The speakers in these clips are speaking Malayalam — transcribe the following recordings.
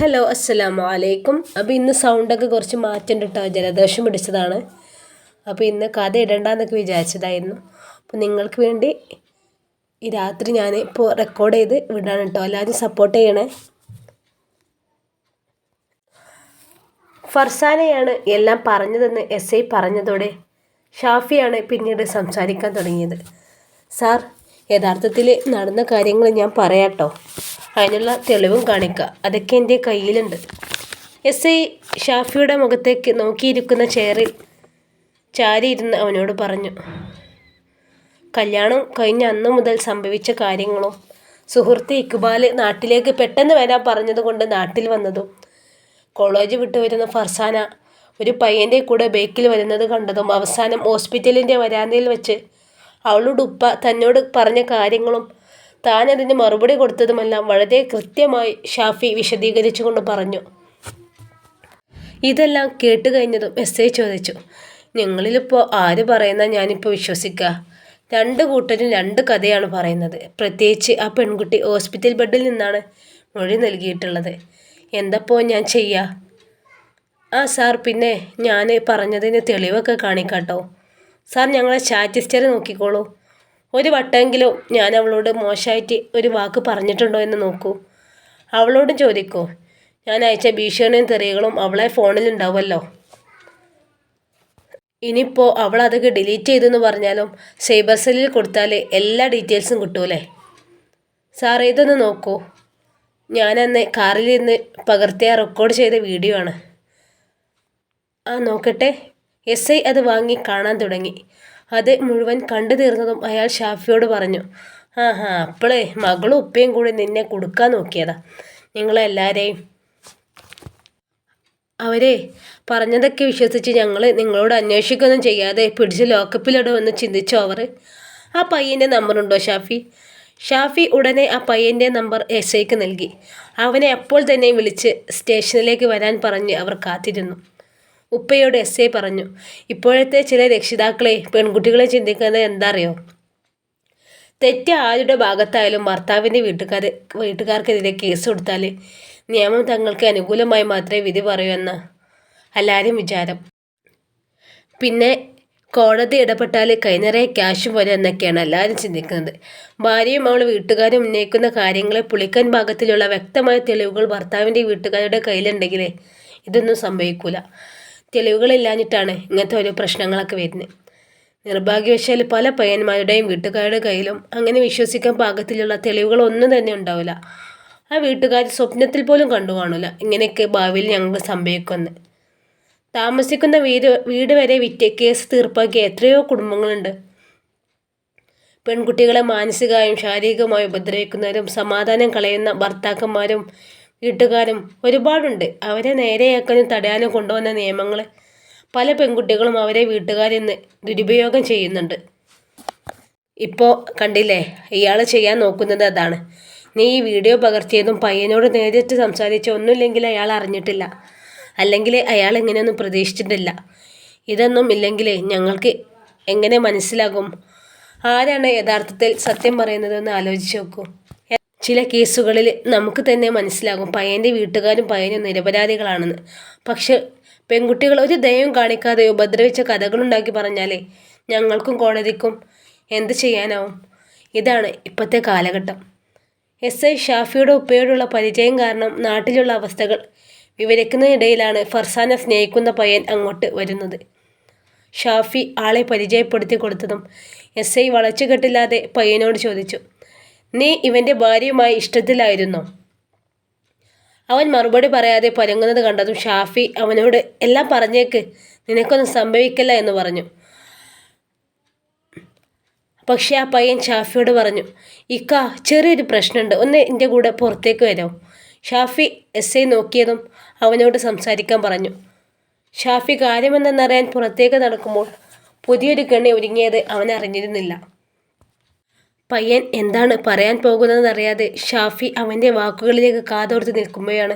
ഹലോ അസ്സലാമു അലൈക്കും. അപ്പോൾ ഇന്ന് സൗണ്ടൊക്കെ കുറച്ച് മാറ്റം കേട്ടോ, ജലദോഷം പിടിച്ചതാണ്. അപ്പോൾ ഇന്ന് കഥ ഇടണ്ടെന്നൊക്കെ വിചാരിച്ചതായിരുന്നു. അപ്പോൾ നിങ്ങൾക്ക് വേണ്ടി ഈ രാത്രി ഞാൻ ഇപ്പോൾ റെക്കോർഡ് ചെയ്ത് വിടാണ് കേട്ടോ. എല്ലാവരും സപ്പോർട്ട് ചെയ്യണേ. ഫർസാനയാണ് എല്ലാം പറഞ്ഞതെന്ന് SI പറഞ്ഞതോടെ ഷാഫിയാണ് പിന്നീട് സംസാരിക്കാൻ തുടങ്ങിയത്. സാർ, യഥാർത്ഥത്തിൽ നടന്ന കാര്യങ്ങൾ ഞാൻ പറയാട്ടോ, അതിനുള്ള തെളിവും കാണിക്കുക, അതൊക്കെ എൻ്റെ കയ്യിലുണ്ട്. SI ഷാഫിയുടെ മുഖത്തേക്ക് നോക്കിയിരിക്കുന്ന ചെയറിൽ ചാരിയിരുന്ന് അവനോട് പറഞ്ഞു. കല്യാണം കഴിഞ്ഞ അന്ന് മുതൽ സംഭവിച്ച കാര്യങ്ങളും സുഹൃത്ത് ഇക്ബാൽ നാട്ടിലേക്ക് പെട്ടെന്ന് വരാൻ പറഞ്ഞതുകൊണ്ട് നാട്ടിൽ വന്നതും കോളേജ് വിട്ടു വരുന്ന ഫർസാന ഒരു പയ്യൻ്റെ കൂടെ ബൈക്കിൽ വരുന്നത് കണ്ടതും അവസാനം ഹോസ്പിറ്റലിൻ്റെ വരാന്തയിൽ വെച്ച് അവളുടെ ഉപ്പ തന്നോട് പറഞ്ഞ കാര്യങ്ങളും താൻ അതിന് മറുപടി കൊടുത്തതുമെല്ലാം വളരെ കൃത്യമായി ഷാഫി വിശദീകരിച്ചുകൊണ്ട് പറഞ്ഞു. ഇതെല്ലാം കേട്ട് കഴിഞ്ഞതും SI ചോദിച്ചു, നിങ്ങളിലിപ്പോൾ ആര് പറയുന്ന ഞാനിപ്പോൾ വിശ്വസിക്കുക? രണ്ട് കൂട്ടരും രണ്ട് കഥയാണ് പറയുന്നത്. പ്രത്യേകിച്ച് ആ പെൺകുട്ടി ഹോസ്പിറ്റൽ ബെഡിൽ നിന്നാണ് മൊഴി നൽകിയിട്ടുള്ളത്. എന്തപ്പോൾ ഞാൻ ചെയ്യുക? സാർ, പിന്നെ ഞാൻ പറഞ്ഞതിന് തെളിവൊക്കെ കാണിക്കാട്ടോ. സാർ, ഞങ്ങളെ ചാറ്റ് ഹിസ്റ്ററി നോക്കിക്കോളൂ. ഒരു വട്ടമെങ്കിലും ഞാൻ അവളോട് മോശമായിട്ട് ഒരു വാക്ക് പറഞ്ഞിട്ടുണ്ടോ എന്ന് നോക്കൂ. അവളോടും ചോദിക്കൂ. ഞാൻ അയച്ച ഭീഷണിയും തെറികളും അവളെ ഫോണിലുണ്ടാവുമല്ലോ. ഇനിയിപ്പോൾ അവൾ അതൊക്കെ ഡിലീറ്റ് ചെയ്തെന്ന് പറഞ്ഞാലും സൈബർ സെല്ലിൽ കൊടുത്താൽ എല്ലാ ഡീറ്റെയിൽസും കിട്ടൂലേ. സാർ, ഇതൊന്ന് നോക്കൂ. ഞാനന്ന് കാറിൽ നിന്ന് പകർത്തിയ റെക്കോർഡ് ചെയ്ത വീഡിയോ ആണ്. നോക്കട്ടെ. SI അത് വാങ്ങി കാണാൻ തുടങ്ങി. അത് മുഴുവൻ കണ്ടു തീർന്നതും അയാൾ ഷാഫിയോട് പറഞ്ഞു. അപ്പോളേ മകളും ഉപ്പയും കൂടി നിന്നെ കൊടുക്കാൻ നോക്കിയതാ നിങ്ങളെല്ലാവരെയും. അവരെ പറഞ്ഞതൊക്കെ വിശ്വസിച്ച് ഞങ്ങൾ നിങ്ങളോട് അന്വേഷിക്കൊന്നും ചെയ്യാതെ പിടിച്ച് ലോക്കപ്പിലിടുമെന്ന് ചിന്തിച്ചോ അവർ? ആ പയ്യൻ്റെ നമ്പറുണ്ടോ ഷാഫി? ഷാഫി ഉടനെ ആ പയ്യൻ്റെ നമ്പർ SIക്ക് നൽകി. അവനെ അപ്പോൾ തന്നെ വിളിച്ച് സ്റ്റേഷനിലേക്ക് വരാൻ പറഞ്ഞ് അവർ കാത്തിരുന്നു. ഉപ്പയോട് SI പറഞ്ഞു. ഇപ്പോഴത്തെ ചില രക്ഷിതാക്കളെ പെൺകുട്ടികളെ ചിന്തിക്കുന്നത് എന്താ അറിയോ? തെറ്റ് ആരുടെ ഭാഗത്തായാലും ഭർത്താവിൻ്റെ വീട്ടുകാർക്കെതിരെ കേസ് കൊടുത്താൽ നിയമം തങ്ങൾക്ക് അനുകൂലമായി മാത്രമേ വിധി പറയൂ എന്ന എല്ലാവരും വിചാരം. പിന്നെ കോടതി ഇടപെട്ടാൽ കൈനിറയെ ക്യാഷും വരും എന്നൊക്കെയാണ് എല്ലാവരും ചിന്തിക്കുന്നത്. ഭാര്യയും അവൾ വീട്ടുകാരും ഉന്നയിക്കുന്ന കാര്യങ്ങളെ പൊളിക്കാൻ ഭാഗത്തിലുള്ള വ്യക്തമായ തെളിവുകൾ ഭർത്താവിൻ്റെ വീട്ടുകാരുടെ കയ്യിലുണ്ടെങ്കിലേ ഇതൊന്നും സംഭവിക്കൂല. തെളിവുകളില്ലാഞ്ഞിട്ടാണ് ഇങ്ങനത്തെ ഓരോ പ്രശ്നങ്ങളൊക്കെ വരുന്നത്. നിർഭാഗ്യവശാൽ പല പയ്യന്മാരുടെയും വീട്ടുകാരുടെ കയ്യിലും അങ്ങനെ വിശ്വസിക്കാൻ പാകത്തിലുള്ള തെളിവുകളൊന്നും തന്നെ ഉണ്ടാവില്ല. ആ വീട്ടുകാർ സ്വപ്നത്തിൽ പോലും കണ്ടു കാണില്ല ഇങ്ങനെയൊക്കെ ഭാവിയിൽ ഞങ്ങൾ സംഭവിക്കുമെന്ന്. താമസിക്കുന്ന വീട് വരെ വിറ്റ് കേസ് തീർപ്പാക്കിയ എത്രയോ കുടുംബങ്ങളുണ്ട്. പെൺകുട്ടികളെ മാനസികമായും ശാരീരികമായും ഉപദ്രവിക്കുന്നവരും സമാധാനം കളയുന്ന ഭർത്താക്കന്മാരും വീട്ടുകാരും ഒരുപാടുണ്ട്. അവരെ നേരെയാക്കാനും തടയാനും കൊണ്ടുവന്ന നിയമങ്ങൾ പല പെൺകുട്ടികളും അവരെ വീട്ടുകാരിൽ നിന്ന് ദുരുപയോഗം ചെയ്യുന്നുണ്ട്. ഇപ്പോൾ കണ്ടില്ലേ, ഇയാൾ ചെയ്യാൻ നോക്കുന്നത് അതാണ്. നീ ഈ വീഡിയോ പകർത്തിയതും പയ്യനോട് നേരിട്ട് സംസാരിച്ച ഒന്നുമില്ലെങ്കിൽ അയാൾ അറിഞ്ഞിട്ടില്ല, അല്ലെങ്കിൽ അയാൾ ഇങ്ങനെയൊന്നും പ്രതീക്ഷിച്ചിട്ടില്ല. ഇതൊന്നും ഇല്ലെങ്കിൽ ഞങ്ങൾക്ക് എങ്ങനെ മനസ്സിലാകും ആരാണ് യഥാർത്ഥത്തിൽ സത്യം പറയുന്നതെന്ന് ആലോചിച്ച് നോക്കൂ. ചില കേസുകളിൽ നമുക്ക് തന്നെ മനസ്സിലാകും പയ്യൻ്റെ വീട്ടുകാരും പയ്യനും നിരപരാധികളാണെന്ന്. പക്ഷെ പെൺകുട്ടികൾ ഒരു ദയവും കാണിക്കാതെ ഉപദ്രവിച്ച കഥകളുണ്ടാക്കി പറഞ്ഞാലേ ഞങ്ങൾക്കും കോടതിക്കും എന്ത് ചെയ്യാനാവും? ഇതാണ് ഇപ്പോഴത്തെ കാലഘട്ടം. SI ഷാഫിയുടെ ഉപ്പയോടുള്ള പരിചയം കാരണം നാട്ടിലുള്ള അവസ്ഥകൾ വിവരിക്കുന്നതിനിടയിലാണ് ഫർസാന സ്നേഹിക്കുന്ന പയ്യൻ അങ്ങോട്ട് വരുന്നത്. ഷാഫി ആളെ പരിചയപ്പെടുത്തി കൊടുത്തതും SI വളച്ചുകെട്ടില്ലാതെ പയ്യനോട് ചോദിച്ചു, നീ ഇവൻ്റെ ഭാര്യയുമായി ഇഷ്ടത്തിലായിരുന്നോ? അവൻ മറുപടി പറയാതെ പരുങ്ങുന്നത് കണ്ടതും ഷാഫി അവനോട് എല്ലാം പറഞ്ഞേക്ക്, നിനക്കൊന്നും സംഭവിക്കില്ല എന്ന് പറഞ്ഞു. പക്ഷേ ആ പയ്യൻ ഷാഫിയോട് പറഞ്ഞു, ഇക്ക, ചെറിയൊരു പ്രശ്നമുണ്ട്, ഒന്ന് എൻ്റെ കൂടെ പുറത്തേക്ക് വരാമോ? ഷാഫി SI നോക്കിയതും അവനോട് സംസാരിക്കാൻ പറഞ്ഞു. ഷാഫി കാര്യമെന്തെന്നറിയാൻ പുറത്തേക്ക് നടക്കുമ്പോൾ പുതിയൊരു കെണി ഒരുങ്ങിയത് അവൻ അറിഞ്ഞിരുന്നില്ല. പയ്യൻ എന്താണ് പറയാൻ പോകുന്നതെന്നറിയാതെ ഷാഫി അവൻ്റെ വാക്കുകളിലേക്ക് കാതോർത്ത് നിൽക്കുമ്പോഴാണ്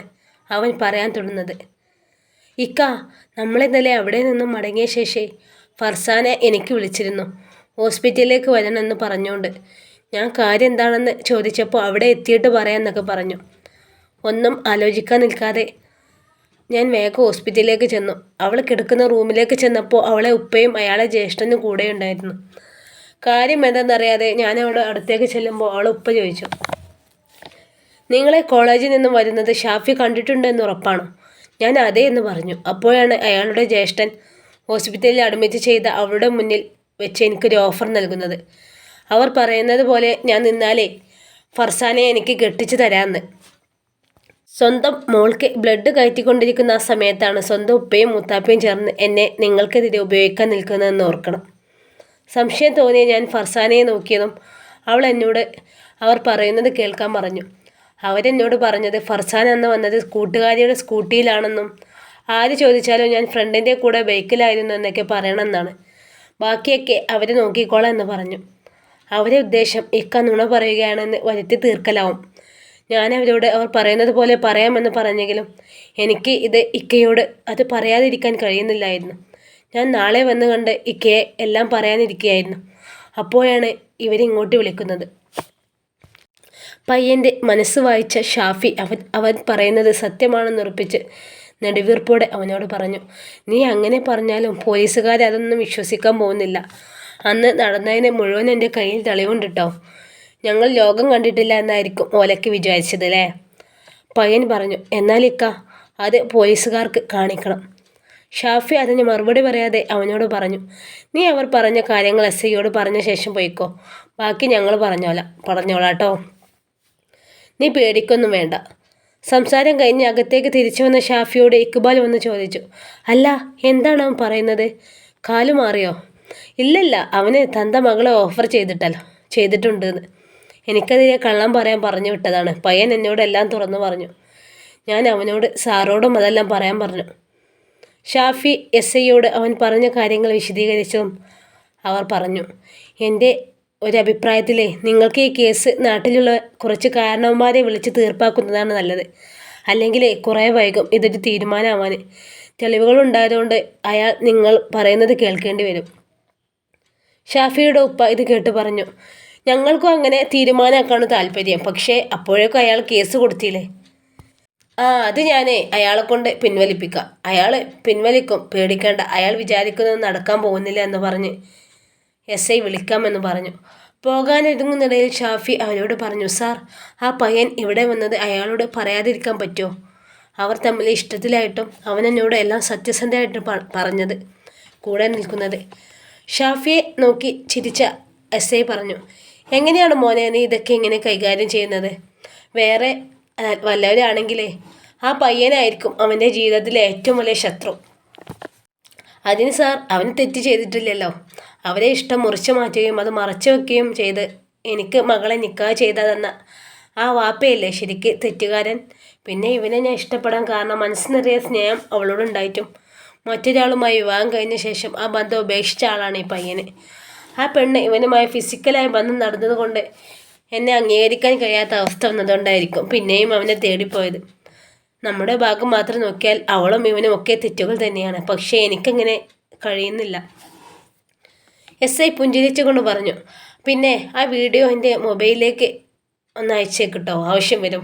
അവൻ പറയാൻ തുടങ്ങുന്നത്. ഇക്ക, നമ്മളിന്നലെ അവിടെ നിന്നും മടങ്ങിയ ശേഷം ഫർസാന എനിക്ക് വിളിച്ചിരുന്നു. ഹോസ്പിറ്റലിലേക്ക് വരണമെന്ന് പറഞ്ഞുകൊണ്ട്. ഞാൻ കാര്യം എന്താണെന്ന് ചോദിച്ചപ്പോൾ അവിടെ എത്തിയിട്ട് പറയാമെന്നൊക്കെ പറഞ്ഞു. ഒന്നും ആലോചിക്കാൻ നിൽക്കാതെ ഞാൻ വേഗം ഹോസ്പിറ്റലിലേക്ക് ചെന്നു. അവൾ കിടക്കുന്ന റൂമിലേക്ക് ചെന്നപ്പോൾ അവളെ ഉപ്പയും അയാളെ ജ്യേഷ്ഠനും കൂടെ ഉണ്ടായിരുന്നു. കാര്യം എന്താണെന്നറിയാതെ ഞാൻ അവിടെ അടുത്തേക്ക് ചെല്ലുമ്പോൾ അവൾ ഉപ്പ ചോദിച്ചു, നിങ്ങളെ കോളേജിൽ നിന്നും വരുന്നത് ഷാഫി കണ്ടിട്ടുണ്ടെന്ന് ഉറപ്പാണോ? ഞാൻ അതെ എന്ന് പറഞ്ഞു. അപ്പോഴാണ് അയാളുടെ ജ്യേഷ്ഠൻ ഹോസ്പിറ്റലിൽ അഡ്മിറ്റ് ചെയ്ത അവളുടെ മുന്നിൽ വെച്ച് എനിക്കൊരു ഓഫർ നൽകുന്നത്. അവർ പറയുന്നത് പോലെ ഞാൻ നിന്നാലേ ഫർസാനെ എനിക്ക് കെട്ടിച്ചു തരാമെന്ന്. സ്വന്തം മോൾക്ക് ബ്ലഡ് കയറ്റിക്കൊണ്ടിരിക്കുന്ന ആ സമയത്താണ് സ്വന്തം ഉപ്പയും മുത്താപ്പയും ചേർന്ന് എന്നെ നിങ്ങൾക്കെതിരെ ഉപയോഗിക്കാൻ നിൽക്കുന്നതെന്ന് ഓർക്കണം. സംശയം തോന്നിയ ഞാൻ ഫർസാനയെ നോക്കിയതും അവർ പറയുന്നത് കേൾക്കാൻ പറഞ്ഞു. അവരെന്നോട് പറഞ്ഞത് ഫർസാൻ അന്ന് വന്നത് കൂട്ടുകാരിയുടെ സ്കൂട്ടിയിലാണെന്നും ആര് ചോദിച്ചാലും ഞാൻ ഫ്രണ്ടിൻ്റെ കൂടെ ബൈക്കിലായിരുന്നു എന്നൊക്കെ പറയണമെന്നാണ്. ബാക്കിയൊക്കെ അവർ നോക്കിക്കോളാം എന്ന് പറഞ്ഞു. അവരെ ഉദ്ദേശം ഇക്ക നുണ പറയുകയാണെന്ന് വരുത്തി തീർക്കലാവും. ഞാൻ അവരോട് അവർ പറയുന്നത് പോലെ പറയാമെന്ന് പറഞ്ഞെങ്കിലും എനിക്ക് ഇത് ഇക്കയോട് അത് പറയാതിരിക്കാൻ കഴിയുന്നില്ലായിരുന്നു. ഞാൻ നാളെ വന്ന് കണ്ട് ഇക്കയെ എല്ലാം പറയാനിരിക്കുകയായിരുന്നു. അപ്പോഴാണ് ഇവരിങ്ങോട്ട് വിളിക്കുന്നത്. പയ്യൻ്റെ മനസ്സ് വായിച്ച ഷാഫി അവൻ പറയുന്നത് സത്യമാണെന്നുറപ്പിച്ച് നെടുവീർപ്പോടെ അവനോട് പറഞ്ഞു, നീ അങ്ങനെ പറഞ്ഞാലും പോലീസുകാർ അതൊന്നും വിശ്വസിക്കാൻ പോകുന്നില്ല. അന്ന് നടന്നതിന് മുഴുവൻ എൻ്റെ കയ്യിൽ തെളിവുണ്ടിട്ടോ. ഞങ്ങൾ ലോകം കണ്ടിട്ടില്ല എന്നായിരിക്കും ഓലയ്ക്ക് വിചാരിച്ചത് അല്ലേ? പയ്യൻ പറഞ്ഞു. എന്നാൽ ഇക്ക അത് പോലീസുകാർക്ക് കാണിക്കണം. ഷാഫി അതിന് മറുപടി പറയാതെ അവനോട് പറഞ്ഞു, നീ അവർ പറഞ്ഞ കാര്യങ്ങൾ എസ്ഐയോട് പറഞ്ഞ ശേഷം പോയിക്കോ. ബാക്കി ഞങ്ങൾ പറഞ്ഞോളാട്ടോ. നീ പേടിക്കൊന്നും വേണ്ട. സംസാരം കഴിഞ്ഞ് അകത്തേക്ക് തിരിച്ചു വന്ന ഷാഫിയോട് ഇക്ബാൽ വന്ന് ചോദിച്ചു, അല്ല എന്താണ് അവൻ പറയുന്നത്? കാലു മാറിയോ? ഇല്ലല്ല, അവന് തൻ്റെ മകളെ ഓഫർ ചെയ്തിട്ടുണ്ടെന്ന്. എനിക്കതിനെ കള്ളം പറയാൻ പറഞ്ഞു വിട്ടതാണ്. പയ്യൻ എന്നോട് എല്ലാം തുറന്നു പറഞ്ഞു. ഞാൻ അവനോട് സാറോടും അതെല്ലാം പറയാൻ പറഞ്ഞു. ഷാഫി എസ്ഐയോട് അവൻ പറഞ്ഞ കാര്യങ്ങൾ വിശദീകരിച്ചതും അവർ പറഞ്ഞു, എൻ്റെ ഒരഭിപ്രായത്തിലേ നിങ്ങൾക്ക് ഈ കേസ് നാട്ടിലുള്ള കുറച്ച് കാരണവന്മാരെ വിളിച്ച് തീർപ്പാക്കുന്നതാണ് നല്ലത്. അല്ലെങ്കിൽ കുറേ വൈകും ഇതൊരു തീരുമാനമാവാൻ. തെളിവുകളുണ്ടായതുകൊണ്ട് അയാൾ നിങ്ങൾ പറയുന്നത് കേൾക്കേണ്ടി വരും. ഷാഫിയുടെ ഉപ്പ ഇത് കേട്ട് പറഞ്ഞു, ഞങ്ങൾക്കും അങ്ങനെ തീരുമാനമാക്കാണ് താല്പര്യം. പക്ഷേ അപ്പോഴേക്കും അയാൾ കേസ് കൊടുത്തില്ലേ? അത് ഞാൻ അയാളെ കൊണ്ട് പിൻവലിപ്പിക്കാം. അയാൾ പിൻവലിക്കും, പേടിക്കേണ്ട. അയാൾ വിചാരിക്കുന്നത് നടക്കാൻ പോകുന്നില്ല എന്ന് പറഞ്ഞ് എസ്ഐ വിളിക്കാമെന്ന് പറഞ്ഞു. പോകാനൊരുങ്ങുന്നിടയിൽ ഷാഫി അവരോട് പറഞ്ഞു, സാർ, ആ പയ്യൻ ഇവിടെ വന്നത് അയാളോട് പറയാതിരിക്കാൻ പറ്റുമോ? അവർ തമ്മിൽ ഇഷ്ടത്തിലായിട്ടും അവനെന്നോട് എല്ലാം സത്യസന്ധമായിട്ട് പറഞ്ഞത് കൂടെ നിൽക്കുന്നത്. ഷാഫിയെ നോക്കി ചിരിച്ച എസ്ഐ പറഞ്ഞു, എങ്ങനെയാണ് മോനെ നീ ഇതൊക്കെ ഇങ്ങനെ കൈകാര്യം ചെയ്യുന്നത്? വേറെ വല്ലവരാണെങ്കിലേ ആ പയ്യനായിരിക്കും അവൻ്റെ ജീവിതത്തിലെ ഏറ്റവും വലിയ ശത്രു. അതിന് സാർ, അവന് തെറ്റ് ചെയ്തിട്ടില്ലല്ലോ. അവരെ ഇഷ്ടം മുറിച്ചു മാറ്റുകയും അത് മറച്ചു വെക്കുകയും ചെയ്ത് എനിക്ക് മകളെ നിക്കാഹ് ചെയ്തതെന്ന ആ വാപ്പയല്ലേ ശരിക്ക് തെറ്റുകാരൻ. പിന്നെ ഇവനെ ഞാൻ ഇഷ്ടപ്പെടാൻ കാരണം മനസ്സ് നിറയെ സ്നേഹം അവളോടുണ്ടായിട്ടും മറ്റൊരാളുമായി വിവാഹം കഴിഞ്ഞ ശേഷം ആ ബന്ധം ഉപേക്ഷിച്ച ആളാണ് ഈ പയ്യന്. ആ പെണ്ണ് ഇവനുമായി ഫിസിക്കലായ ബന്ധം നടന്നതുകൊണ്ട് എന്നെ അംഗീകരിക്കാൻ കഴിയാത്ത അവസ്ഥ വന്നതുകൊണ്ടായിരിക്കും പിന്നെയും അവനെ തേടിപ്പോയത്. നമ്മുടെ ഭാഗം മാത്രം നോക്കിയാൽ അവളും ഇവനും ഒക്കെ തെറ്റുകൾ തന്നെയാണ്. പക്ഷേ എനിക്കങ്ങനെ കഴിയുന്നില്ല. എസ്ഐ പുഞ്ചിരിച്ചുകൊണ്ട് പറഞ്ഞു, പിന്നെ ആ വീഡിയോ എൻ്റെ മൊബൈലിലേക്ക് ഒന്ന് അയച്ചേക്കിട്ടോ, ആവശ്യം വരും.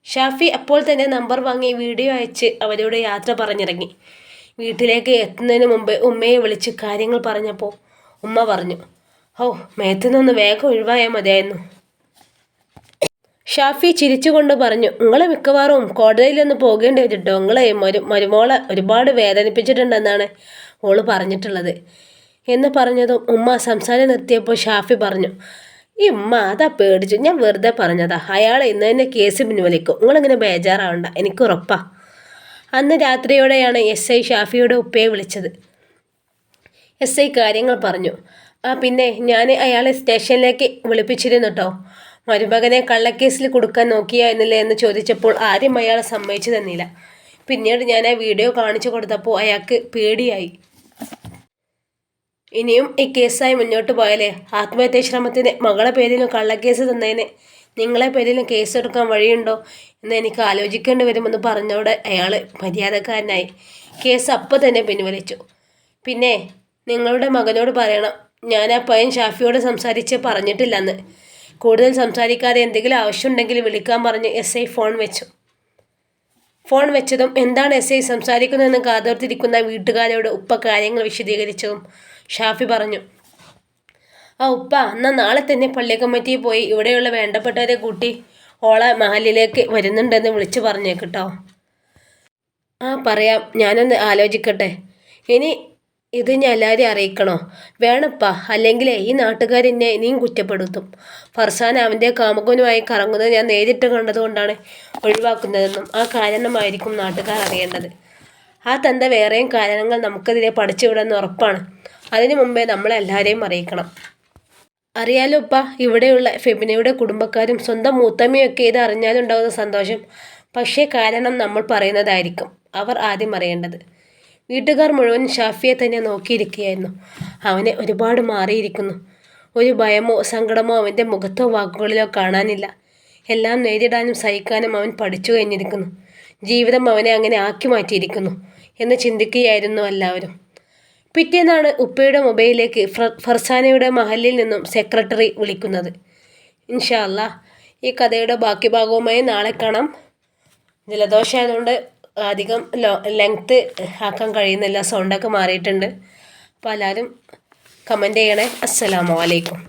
ഷാഫി അപ്പോൾ തന്നെ നമ്പർ വാങ്ങി വീഡിയോ അയച്ച് അവരോട് യാത്ര പറഞ്ഞിറങ്ങി. വീട്ടിലേക്ക് എത്തുന്നതിന് മുമ്പ് ഉമ്മയെ വിളിച്ച് കാര്യങ്ങൾ പറഞ്ഞപ്പോൾ ഉമ്മ പറഞ്ഞു, മേത്തുനിന്നൊന്ന് വേഗം ഒഴിവായാൽ മതിയായിരുന്നു. ഷാഫി ചിരിച്ചുകൊണ്ട് പറഞ്ഞു, നിങ്ങൾ മിക്കവാറും കോടതിയിലൊന്ന് പോകേണ്ടി വച്ചിട്ടോ. നിങ്ങളെ മരുമോളെ ഒരുപാട് വേദനിപ്പിച്ചിട്ടുണ്ടെന്നാണ് ഓള് പറഞ്ഞിട്ടുള്ളത് എന്ന് പറഞ്ഞതും ഉമ്മ സംസാരം നിർത്തിയപ്പോൾ ഷാഫി പറഞ്ഞു, ഈ ഉമ്മ അതാ പേടിച്ചു, ഞാൻ വെറുതെ പറഞ്ഞതാ. അയാളെ ഇന്ന് തന്നെ കേസ് പിൻവലിക്കും. നിങ്ങളിങ്ങനെ ബേജാറാവണ്ട, എനിക്ക് ഉറപ്പാ. അന്ന് രാത്രിയോടെയാണ് എസ്ഐ ഷാഫിയുടെ ഉപ്പയെ വിളിച്ചത്. എസ്ഐ കാര്യങ്ങൾ പറഞ്ഞു. പിന്നെ ഞാൻ അയാളെ സ്റ്റേഷനിലേക്ക് വിളിപ്പിച്ചിരുന്നു കേട്ടോ. മരുമകനെ കള്ളക്കേസിൽ കൊടുക്കാൻ നോക്കിയ എന്നില്ലേ എന്ന് ചോദിച്ചപ്പോൾ ആരും അയാളെ സമ്മതിച്ചു തന്നില്ല. പിന്നീട് ഞാൻ ആ വീഡിയോ കാണിച്ചു കൊടുത്തപ്പോൾ അയാൾക്ക് പേടിയായി. ഇനിയും ഈ കേസായി മുന്നോട്ട് പോയാലേ ആത്മഹത്യാശ്രമത്തിന് മകളെ പേരിലും കള്ളക്കേസ് തന്നതിന് നിങ്ങളെ പേരിലും കേസെടുക്കാൻ വഴിയുണ്ടോ എന്ന് എനിക്ക് ആലോചിക്കേണ്ടി വരുമെന്ന് പറഞ്ഞതോടെ അയാൾ മര്യാദക്കാരനായി കേസ് അപ്പോൾ തന്നെ പിൻവലിച്ചു. പിന്നെ നിങ്ങളുടെ മകനോട് പറയണം, ഞാൻ ആ പയ്യൻ ഷാഫിയോട് സംസാരിച്ച് പറഞ്ഞിട്ടില്ലെന്ന്. കൂടുതൽ സംസാരിക്കാതെ എന്തെങ്കിലും ആവശ്യമുണ്ടെങ്കിൽ വിളിക്കാൻ പറഞ്ഞ് എസ്ഐ ഫോൺ വെച്ചു. ഫോൺ വെച്ചതും എന്താണ് എസ് ഐ സംസാരിക്കുന്നതെന്ന് കാതോർത്തിരിക്കുന്ന വീട്ടുകാരോട് ഉപ്പ കാര്യങ്ങൾ വിശദീകരിച്ചതും ഷാഫി പറഞ്ഞു, ഉപ്പ എന്നാൽ നാളെ തന്നെ പള്ളി കമ്മിറ്റിയിൽ പോയി ഇവിടെയുള്ള വേണ്ടപ്പെട്ടവരെ കൂട്ടി ഓളെ മഹലിലേക്ക് വരുന്നുണ്ടെന്ന് വിളിച്ചു പറഞ്ഞേക്കിട്ടോ. പറയാം, ഞാനൊന്ന് ആലോചിക്കട്ടെ. ഇനി ഇത് ഞാൻ എല്ലാവരെയും അറിയിക്കണോ? വേണപ്പ, അല്ലെങ്കിൽ ഈ നാട്ടുകാരെന്നെ ഇനിയും കുറ്റപ്പെടുത്തും. ഫർസാൻ അവൻ്റെ കാമുകനുമായി കറങ്ങുന്നത് ഞാൻ നേരിട്ട് കണ്ടതുകൊണ്ടാണ് ഒഴിവാക്കുന്നതെന്നും ആ കാരണമായിരിക്കും നാട്ടുകാർ അറിയേണ്ടത്. ആ തന്ത വേറെയും കാരണങ്ങൾ നമുക്കെതിരെ പഠിച്ചുവിടുന്ന ഉറപ്പാണ്. അതിനു മുമ്പേ നമ്മളെല്ലാവരെയും അറിയിക്കണം. അറിയാലോ ഉപ്പ, ഇവിടെയുള്ള ഫെബിനയുടെ കുടുംബക്കാരും സ്വന്തം മൂത്തമ്മയൊക്കെ ഇത് അറിഞ്ഞാലുണ്ടാകുന്ന സന്തോഷം. പക്ഷേ കാരണം നമ്മൾ പറയുന്നതായിരിക്കും അവർ ആദ്യം അറിയേണ്ടത്. വീട്ടുകാർ മുഴുവൻ ഷാഫിയെ തന്നെ നോക്കിയിരിക്കുകയായിരുന്നു. അവനെ ഒരുപാട് മാറിയിരിക്കുന്നു. ഒരു ഭയമോ സങ്കടമോ അവൻ്റെ മുഖത്തോ വാക്കുകളിലോ കാണാനില്ല. എല്ലാം നേരിടാനും സഹിക്കാനും അവൻ പഠിച്ചു കഴിഞ്ഞിരിക്കുന്നു. ജീവിതം അവനെ അങ്ങനെ ആക്കി മാറ്റിയിരിക്കുന്നു എന്ന് ചിന്തിക്കുകയായിരുന്നു എല്ലാവരും. പിറ്റേന്നാണ് ഉപ്പയുടെ മൊബൈലിലേക്ക് ഫർസാനയുടെ മഹലിൽ നിന്നും സെക്രട്ടറി വിളിക്കുന്നത്. ഇൻഷാ അല്ലാ, ഈ കഥയുടെ ബാക്കി ഭാഗവുമായി നാളെ കാണാം. ജലദോഷമായതുകൊണ്ട് അധികം ലെങ്ത്ത് ആക്കാൻ കഴിയുന്നില്ല, സൗണ്ടൊക്കെ മാറിയിട്ടുണ്ട്. അപ്പോൾ എല്ലാവരും കമൻറ്റ് ചെയ്യണേ. അസ്സലാമു അലൈക്കും.